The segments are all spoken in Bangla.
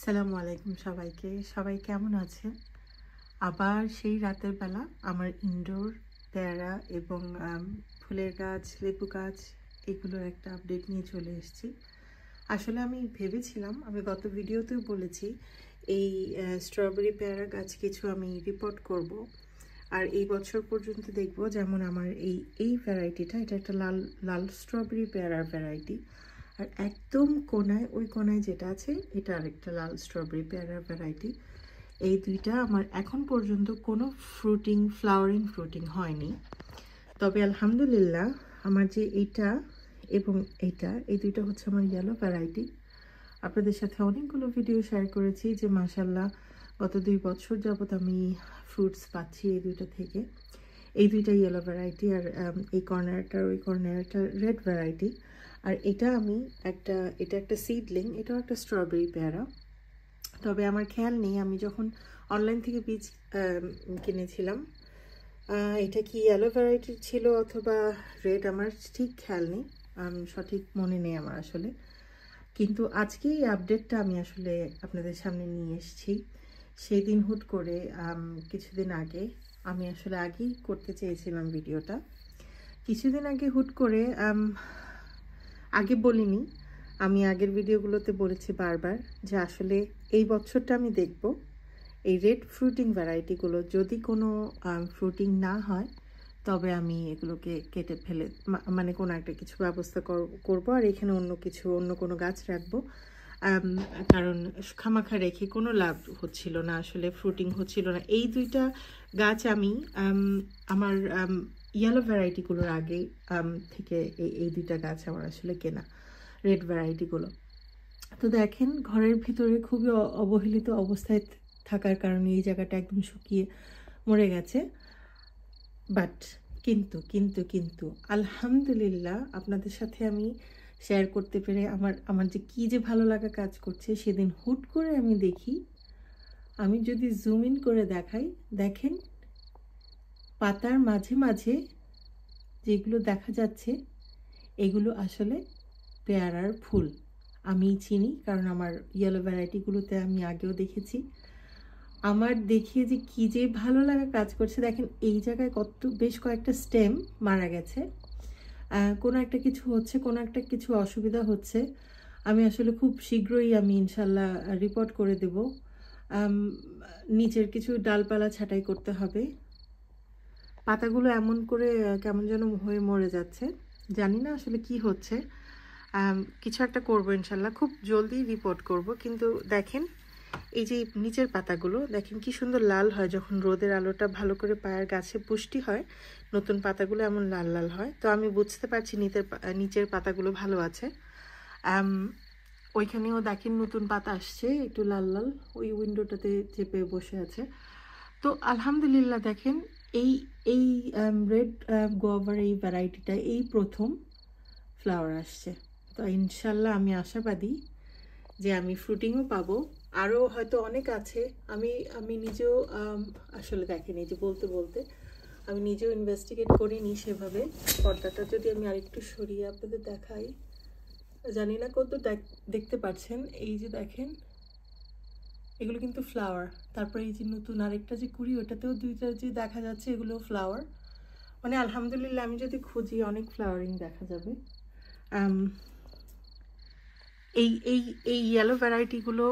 আসসালামু আলাইকুম সবাইকে। সবাই কেমন আছেন? আবার সেই রাতের বেলা আমার ইনডোর পেয়ারা এবং ফুলের গাছ, লেবু গাছ এগুলোর একটা আপডেট নিয়ে চলে এসেছি। আসলে আমি ভেবেছিলাম, আমি গত ভিডিওতেও বলেছি, এই স্ট্রবেরি পেয়ারা গাছ কিছু আমি রিপোর্ট করব। আর এই বছর পর্যন্ত দেখব, যেমন আমার এই ভ্যারাইটিটা, এটা একটা লাল লাল স্ট্রবেরি পেয়ারার ভ্যারাইটি। আর একদম কোনায়, ওই কোনায় যেটা আছে, এটা আরেকটা লাল স্ট্রবেরি পেয়ারার ভ্যারাইটি। এই দুইটা আমার এখন পর্যন্ত কোনো ফ্লাওয়ারিং হয়নি। তবে আলহামদুলিল্লাহ আমার যে এইটা এবং এইটা, এই দুইটা হচ্ছে আমার ইয়েলো ভ্যারাইটি। আপনাদের সাথে অনেকগুলো ভিডিও শেয়ার করেছি যে মাশাল্লাহ গত 2 বছর যাবত আমি ফ্রুটস পাচ্ছি এই দুইটা থেকে। এই দুইটা ইয়েলো ভ্যারাইটি, আর এই কর্নারটা ওই কর্নারটা রেড ভ্যারাইটি। আর এটা একটা সিডলিং, এটাও একটা স্ট্রবেরি পেয়ারা। তবে আমার খেয়াল নেই, আমি যখন অনলাইন থেকে বীজ কিনেছিলাম, এটা কি ইয়েলো ভ্যারাইটির ছিল অথবা রেড, আমার ঠিক খেয়াল নেই, সঠিক মনে নেই আমার আসলে। কিন্তু আজকে এই আপডেটটা আমি আসলে আপনাদের সামনে নিয়ে এসেছি। সেই দিন হুট করে কিছুদিন আগে, আমি আসলে আগেই করতে চেয়েছিলাম ভিডিওটা, কিছুদিন আগে হুট করে, আগে বলিনি, আমি আগের ভিডিওগুলোতে বলেছি বারবার যে আসলে এই বছরটা আমি দেখব এই রেড ফ্রুটিং ভ্যারাইটিগুলো যদি কোনো ফ্রুটিং না হয়, তবে আমি এগুলোকে কেটে ফেলে মানে কোনো একটা কিছু ব্যবস্থা করব। আর এখানে অন্য কোনো গাছ রাখবো, কারণ খামাখা রেখে কোনো লাভ হচ্ছিল না, আসলে ফ্রুটিং হচ্ছিল না। এই দুইটা গাছ আমি আমার ইয়েলো ভ্যারাইটিগুলোর আগে থেকে এই দুইটা গাছ আমার আসলে কেনা, রেড ভ্যারাইটিগুলো। তো দেখেন, ঘরের ভিতরে খুবই অবহেলিত অবস্থায় থাকার কারণে এই জায়গাটা একদম শুকিয়ে মরে গেছে। বাট কিন্তু আলহামদুলিল্লাহ আপনাদের সাথে আমি শেয়ার করতে পেরে আমার যে ভালো লাগা কাজ করছে। সেদিন হুট করে আমি দেখি, আমি যদি জুম ইন করে দেখাই, দেখেন পাতার মাঝে মাঝে যেগুলো দেখা যাচ্ছে, এগুলো আসলে পেয়ারার ফুল। আমি চিনি, কারণ আমার ইয়েলো ভ্যারাইটিগুলোতে আমি আগেও দেখেছি। আমার দেখিয়ে যে কি যে ভালো লাগা কাজ করছে। দেখেন এই জায়গায় বেশ কয়েকটা স্টেম মারা গেছে, কোনো একটা কিছু হচ্ছে, কোনো একটা কিছু অসুবিধা হচ্ছে। আমি আসলে খুব শীঘ্রই আমি ইনশাল্লাহ রিপোর্ট করে দেব। নিচের কিছু ডালপালা ছাঁটাই করতে হবে। পাতাগুলো এমন করে কেমন যেন হয়ে মরে যাচ্ছে, জানি না আসলে কি হচ্ছে। কিছু একটা করবো ইনশাল্লাহ, খুব জলদি রিপোর্ট করব। কিন্তু দেখেন এই যে নিচের পাতাগুলো দেখেন কি সুন্দর লাল হয়, যখন রোদের আলোটা ভালো করে পায়ের গাছে পুষ্টি হয়, নতুন পাতাগুলো এমন লাল লাল হয়। তো আমি বুঝতে পারছি নিচের পাতাগুলো ভালো আছে। ওইখানেও দেখেন নতুন পাতা আসছে, একটু লাল লাল, ওই উইন্ডোটাতে চেপে বসে আছে। তো আলহামদুলিল্লাহ দেখেন এই এই রেড গোয়াভার এই ভ্যারাইটিটা এই প্রথম ফ্লাওয়ার আসছে। তো ইনশাল্লাহ আমি আশাবাদী যে আমি ফ্রুটিংও পাবো। আরও হয়তো অনেক আছে, আমি নিজেও আসলে দেখেনি, যে বলতে বলতে আমি নিজেও ইনভেস্টিগেট করিনি সেভাবে। পর্দাটা যদি আমি আরেকটু সরিয়ে আপনাদের দেখাই, জানি না কত দেখতে পাচ্ছেন, এই যে দেখেন এগুলো কিন্তু ফ্লাওয়ার। তারপরে এই যে নতুন আরেকটা যে কুড়ি, ওটাতেও দুইটা যে দেখা যাচ্ছে, এগুলো ফ্লাওয়ার। মানে আলহামদুলিল্লাহ আমি যদি খুঁজি অনেক ফ্লাওয়ারিং দেখা যাবে। এই এই এই ইয়েলো ভ্যারাইটিগুলো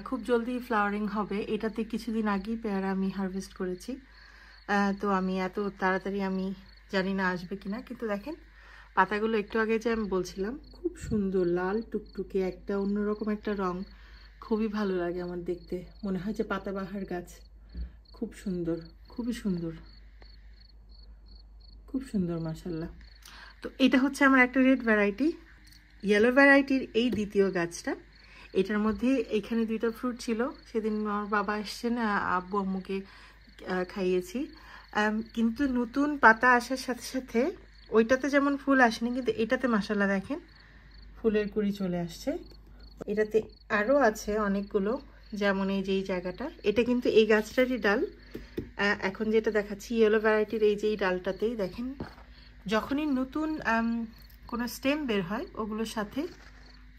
খুব জলদি ফ্লাওয়ারিং হবে। এটাতে কিছুদিন আগেই পেয়ারা আমি হারভেস্ট করেছি, তো আমি এত তাড়াতাড়ি আমি জানি না আসবে কিনা। কিন্তু দেখেন পাতাগুলো একটু আগে যে আমি বলছিলাম, খুব সুন্দর লাল টুকটুকে একটা অন্যরকম একটা রং, খুবই ভালো লাগে আমার দেখতে, মনে হয় যে পাতাবাহার গাছ। খুব সুন্দর, খুবই সুন্দর, খুব সুন্দর মাশাল্লাহ। তো এটা হচ্ছে আমার একটা রেড ভ্যারাইটি। ইয়েলো ভ্যারাইটির এই দ্বিতীয় গাছটা, এটার মধ্যে এখানে দুইটা ফ্রুট ছিল। সেদিন আমার বাবা এসছেন, আব্বু আম্মুকে খাইয়েছি। কিন্তু নতুন পাতা আসার সাথে সাথে ওইটাতে যেমন ফুল আসেনি, কিন্তু এটাতে মাশাল্লাহ দেখেন ফুলের কুড়ি চলে আসছে। এটাতে আরও আছে অনেকগুলো, যেমন এই যে এই জায়গাটা, এটা কিন্তু এই গাছটারই ডাল। এখন যেটা দেখাচ্ছি ইয়েলো ভ্যারাইটির, এই যে এই ডালটাতেই দেখেন যখনই নতুন কোনো স্টেম বের হয়, ওগুলোর সাথে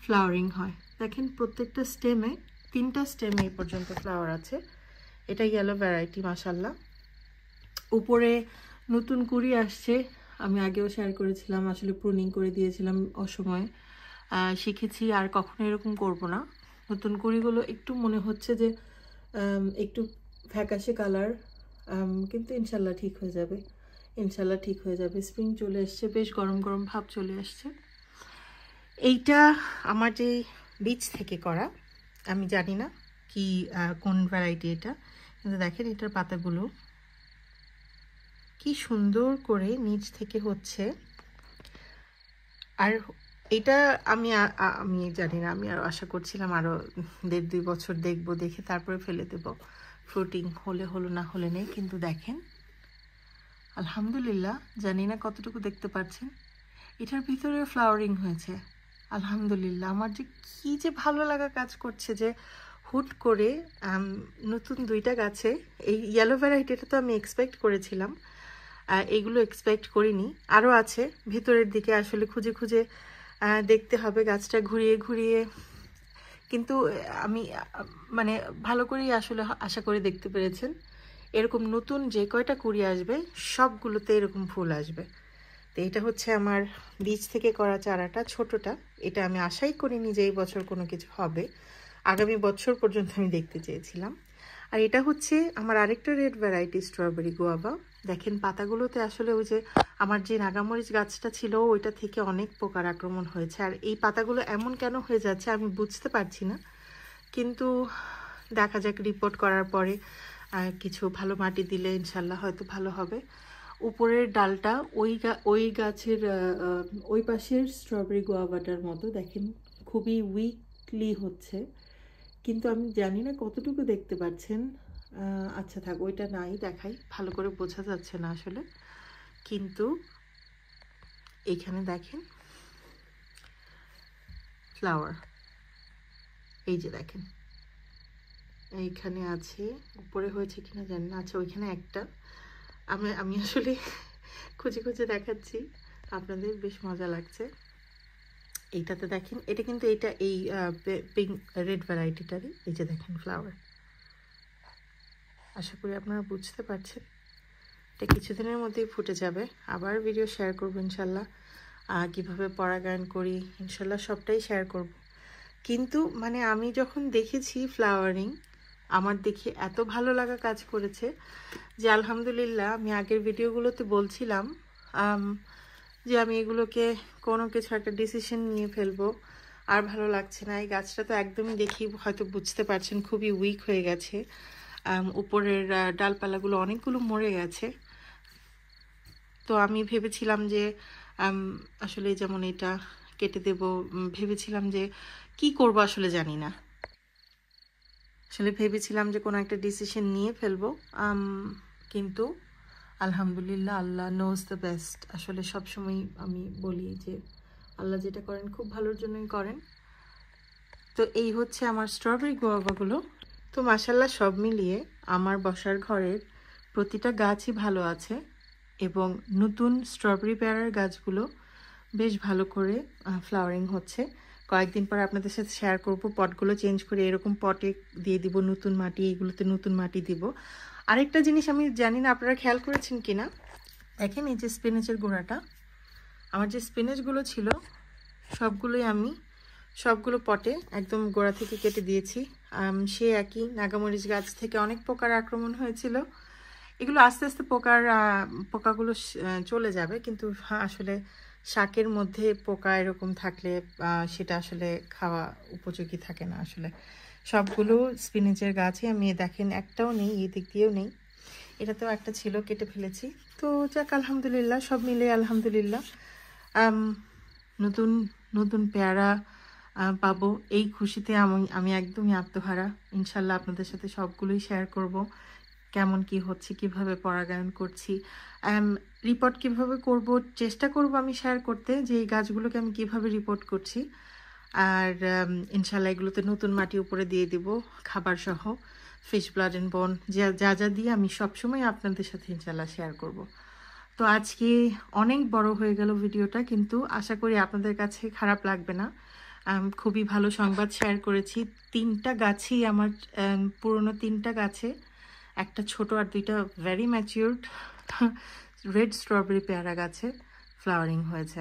ফ্লাওয়ারিং হয়। দেখেন প্রত্যেকটা স্টেমে 3টা স্টেম এই পর্যন্ত ফ্লাওয়ার আছে। এটা ইয়েলো ভ্যারাইটি মাশাআল্লাহ। উপরে নতুন কুড়ি আসছে, আমি আগেও শেয়ার করেছিলাম, আসলে প্রুনিং করে দিয়েছিলাম অসময়ে, শিখেছি আর কখনো এরকম করব না। নতুন কুড়িগুলো একটু মনে হচ্ছে যে একটু ফ্যাকাশে কালার, কিন্তু ইনশাল্লাহ ঠিক হয়ে যাবে, ইনশাল্লাহ ঠিক হয়ে যাবে। স্প্রিং চলে এসছে, বেশ গরম গরম ভাব চলে আসছে। এইটা আমার যে বীজ থেকে করা, আমি জানি না কি কোন ভ্যারাইটি এটা, কিন্তু দেখেন এটার পাতাগুলো কি সুন্দর করে নিচ থেকে হচ্ছে। আর এটা আমি আমি জানি না, আমি আরও আশা করছিলাম আরও 1.5-2 বছর দেখবো, দেখে তারপরে ফেলে দেব, ফ্রুটিং হলে হলো না হলে নেই। কিন্তু দেখেন আলহামদুলিল্লাহ, জানি না কতটুকু দেখতে পাচ্ছেন, এটার ভিতরে ফ্লাওয়ারিং হয়েছে। আলহামদুলিল্লাহ, আমার যে কি যে ভালো লাগা কাজ করছে যে হুট করে নতুন 2টা গাছে, এই ইয়েলো ভ্যারাইটিটা তো আমি এক্সপেক্ট করেছিলাম, এইগুলো এক্সপেক্ট করিনি। আরও আছে ভিতরের দিকে, আসলে খুঁজে খুঁজে দেখতে হবে গাছটা ঘুরিয়ে ঘুরিয়ে, কিন্তু আমি মানে ভালো করেই আসলে আশা করে দেখতে পেরেছেন, এরকম নতুন যে কয়টা কুড়ি আসবে সবগুলোতে এরকম ফুল আসবে। তো এটা হচ্ছে আমার বীজ থেকে করা চারাটা, ছোটটা। এটা আমি আশাই করিনি যে এই বছর কোনো কিছু হবে, আগামী বছর পর্যন্ত আমি দেখতে চেয়েছিলাম। আর এটা হচ্ছে আমার আরেকটা রেড ভ্যারাইটি স্ট্রবেরি গোয়াভা। দেখেন পাতাগুলোতে আসলে ওই যে আমার যে নাগামরিচ গাছটা ছিল ওইটা থেকে অনেক পোকার আক্রমণ হয়েছে, আর এই পাতাগুলো এমন কেন হয়ে যাচ্ছে আমি বুঝতে পারছি না, কিন্তু দেখা যাক রিপোর্ট করার পরে কিছু ভালো মাটি দিলে ইনশাল্লাহ হয়তো ভালো হবে। উপরের ডালটা ওই গাছের ওই পাশের স্ট্রবেরি গোয়াভাটার মতো দেখেন খুবই উইকলি হচ্ছে, কিন্তু আমি জানি না কতটুকু দেখতে পাচ্ছেন। আচ্ছা থাক, ওইটা নাই দেখাই, ভালো করে বোঝা যাচ্ছে না আসলে। কিন্তু এইখানে দেখেন ফ্লাওয়ার, এই যে দেখেন এইখানে আছে, উপরে হয়েছে কিনা জানি না। আচ্ছা ওইখানে একটা, আমি আসলে খুঁজে খুঁজে দেখাচ্ছি আপনাদের, বেশ মজা লাগছে। এইটাতে দেখেন, এটা কিন্তু এটা এই পিঙ্ক রেড ভ্যারাইটিটারই, এই যে দেখেন ফ্লাওয়ার। আশা করি আপনারা বুঝতে পারছেন, এটা কিছুদিনের মধ্যেই ফুটে যাবে। আবার ভিডিও শেয়ার করবো ইনশাল্লাহ, কীভাবে পরাগায়ন করি ইনশাল্লাহ সবটাই শেয়ার করব। কিন্তু মানে আমি যখন দেখেছি ফ্লাওয়ারিং, আমার দেখে এত ভালো লাগা কাজ করেছে যে আলহামদুলিল্লাহ, আমি আগের ভিডিওগুলোতে বলছিলাম যে আমি এগুলোকে কোনো কিছু একটা ডিসিশন নিয়ে ফেলবো, আর ভালো লাগছে না। এই গাছটা তো একদমই দেখি হয়তো বুঝতে পারছেন খুবই উইক হয়ে গেছে, উপরের ডালপালাগুলো অনেকগুলো মরে গেছে। তো আমি ভেবেছিলাম যে আসলে যেমন এটা কেটে দেব, ভেবেছিলাম যে কি করব আসলে জানি না, আসলে ভেবেছিলাম যে কোনো একটা ডিসিশন নিয়ে ফেলবো, কিন্তু আলহামদুলিল্লাহ আল্লাহ নোজ দ্য বেস্ট। আসলে সবসময় আমি বলি যে আল্লাহ যেটা করেন খুব ভালোর জন্যই করেন। তো এই হচ্ছে আমার স্ট্রবেরি গোয়াভাগুলো। তো মাশাল্লাহ সব মিলিয়ে আমার বসার ঘরের প্রতিটা গাছই ভালো আছে, এবং নতুন স্ট্রবেরি পেয়ারার গাছগুলো বেশ ভালো করে ফ্লাওয়ারিং হচ্ছে। কয়েকদিন পর আপনাদের সাথে শেয়ার করব, পটগুলো চেঞ্জ করে এরকম পটে দিয়ে দিব নতুন মাটি, এইগুলোতে নতুন মাটি দিব। আরেকটা জিনিস আমি জানি না আপনারা খেয়াল করেছেন কিনা, দেখেন এই যে স্পিনাচের গোড়াটা, আমার যে স্পিনাচগুলো ছিল সবগুলো পটে একদম গোড়া থেকে কেটে দিয়েছি। সে একই নাগামরিচ গাছ থেকে অনেক পোকার আক্রমণ হয়েছিল, এগুলো আস্তে আস্তে পোকাগুলো চলে যাবে, কিন্তু আসলে শাকের মধ্যে পোকা এরকম থাকলে সেটা আসলে খাওয়া উপযোগী থাকে না। আসলে সবগুলো স্পিনাচের গাছই আমি দেখেন একটাও নেই, এই দিক দিয়েও নেই, এটাতেও একটা ছিল কেটে ফেলেছি। তো যাক আলহামদুলিল্লাহ, সব মিলে আলহামদুলিল্লাহ নতুন নতুন পেয়ারা পাবো, এই খুশিতে আমি একদমই আত্মহারা। ইনশাল্লাহ আপনাদের সাথে সবগুলোই শেয়ার করব, কেমন কি হচ্ছে, কিভাবে পরাগায়ন করছি, রিপোর্ট কিভাবে করব, চেষ্টা করব আমি শেয়ার করতে যে এই গাছগুলোকে আমি কিভাবে রিপোর্ট করছি। আর ইনশাল্লাহ এগুলোতে নতুন মাটি উপরে দিয়ে দিব খাবার সহ, ফিশ ব্লাড অ্যান্ড বোন যা যা দিয়ে আমি সবসময় আপনাদের সাথে ইনশাল্লাহ শেয়ার করব। তো আজকে অনেক বড় হয়ে গেল ভিডিওটা, কিন্তু আশা করি আপনাদের কাছে খারাপ লাগবে না। খুবই ভালো সংবাদ শেয়ার করেছি। 3টা গাছেই আমার পুরনো 3টা গাছে একটা ছোট আর 2টা ভেরি ম্যাচিউরড রেড স্ট্রবেরি পেয়ারা গাছে ফ্লাওয়ারিং হয়েছে।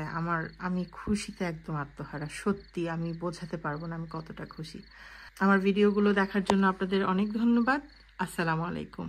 আমি খুশিতে একদম আত্মহারা, সত্যি আমি বোঝাতে পারবো না আমি কতটা খুশি। আমার ভিডিওগুলো দেখার জন্য আপনাদের অনেক ধন্যবাদ। আসসালামু আলাইকুম।